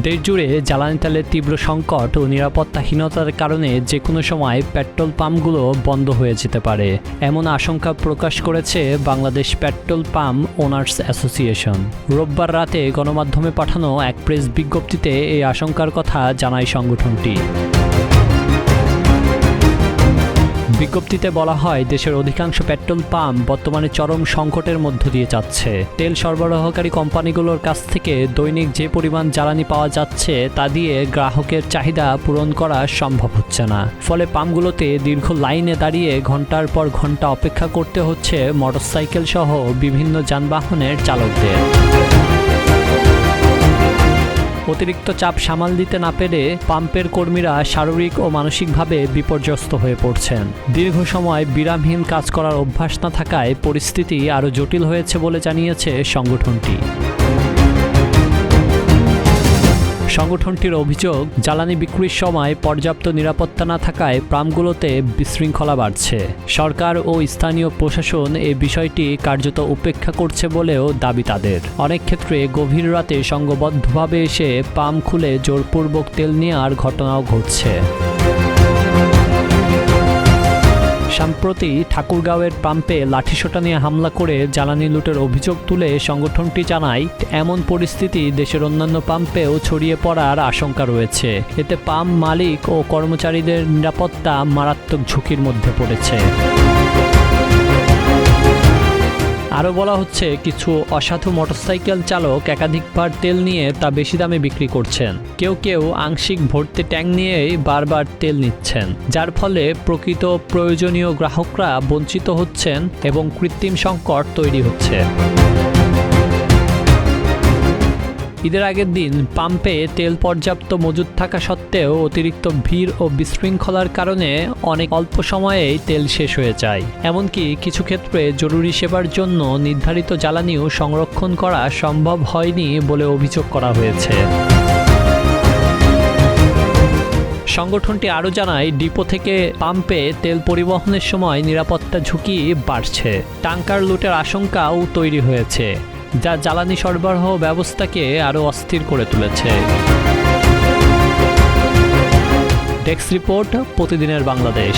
দেশজুড়ে জ্বালানি তেলের তীব্র সংকট ও নিরাপত্তাহীনতার কারণে যে কোনো সময় পেট্রোল পাম্পগুলো বন্ধ হয়ে যেতে পারে, এমন আশঙ্কা প্রকাশ করেছে Bangladesh petrol pump owners association. রোববার রাতে গণমাধ্যমে পাঠানো এক প্রেস বিজ্ঞপ্তিতে এই আশঙ্কার কথা জানায় সংগঠনটি। বিজ্ঞপ্তিতে বলা হয়, দেশের অধিকাংশ পেট্রোল পাম্প বর্তমানে চরম সংকটের মধ্য দিয়ে যাচ্ছে। তেল সরবরাহকারী কোম্পানিগুলোর কাছ থেকে দৈনিক যে পরিমাণ জ্বালানি পাওয়া যাচ্ছে তা দিয়ে গ্রাহকের চাহিদা পূরণ করা সম্ভব হচ্ছে না। ফলে পাম্পগুলোতে দীর্ঘ লাইনে দাঁড়িয়ে ঘন্টার পর ঘন্টা অপেক্ষা করতে হচ্ছে মোটরসাইকেল সহ বিভিন্ন যানবাহনের চালকদের। অতিরিক্ত চাপ সামাল দিতে না পেরে পাম্পের কর্মীরা শারীরিক ও মানসিকভাবে বিপর্যস্ত হয়ে পড়ছেন। দীর্ঘ সময় বিরামহীন কাজ করার অভ্যাস না থাকায় পরিস্থিতি আরও জটিল হয়েছে বলে জানিয়েছে সংগঠনটি। সংগঠনটির অভিযোগ, জ্বালানি বিক্রির সময় পর্যাপ্ত নিরাপত্তা না থাকায় পাম্পগুলোতে বিশৃঙ্খলা বাড়ছে। সরকার ও স্থানীয় প্রশাসন এই বিষয়টি কার্যত উপেক্ষা করছে বলেও দাবি তাদের। অনেক ক্ষেত্রে গভীর রাতে সংঘবদ্ধভাবে এসে পাম্প খুলে জোরপূর্বক তেল নেওয়ার ঘটনাও ঘটছে। সম্প্রতি ঠাকুরগাঁওয়ের পাম্পে লাঠিসোঁটা নিয়ে হামলা করে জ্বালানি লুটের অভিযোগ তুলে সংগঠনটি জানায়, এমন পরিস্থিতি দেশের অন্যান্য পাম্পেও ছড়িয়ে পড়ার আশঙ্কা রয়েছে। এতে পাম্প মালিক ও কর্মচারীদের নিরাপত্তা মারাত্মক ঝুঁকির মধ্যে পড়েছে। আরও বলা হচ্ছে, কিছু অসাধু মোটরসাইকেল চালক একাধিকবার তেল নিয়ে তা বেশি দামে বিক্রি করছেন। কেউ কেউ আংশিক ভর্তি ট্যাঙ্ক নিয়েই বারবার তেল নিচ্ছেন, যার ফলে প্রকৃত প্রয়োজনীয় গ্রাহকরা বঞ্চিত হচ্ছেন এবং কৃত্রিম সংকট তৈরি হচ্ছে। ঈদের আগের দিন পাম্পে তেল পর্যাপ্ত মজুদ থাকা সত্ত্বেও অতিরিক্ত ভিড় ও বিশৃঙ্খলার কারণে অনেক অল্প সময়েই তেল শেষ হয়ে যায়। এমনকি কিছু ক্ষেত্রে জরুরি সেবার জন্য নির্ধারিত জ্বালানিও সংরক্ষণ করা সম্ভব হয়নি বলে অভিযোগ করা হয়েছে। সংগঠনটি আরও জানায়, ডিপো থেকে পাম্পে তেল পরিবহনের সময় নিরাপত্তা ঝুঁকি বাড়ছে। ট্যাঙ্কার লুটের আশঙ্কাও তৈরি হয়েছে, যা জ্বালানি সরবরাহ ব্যবস্থাকে আরও অস্থির করে তুলেছে। ডেস্ক রিপোর্ট, প্রতিদিনের বাংলাদেশ।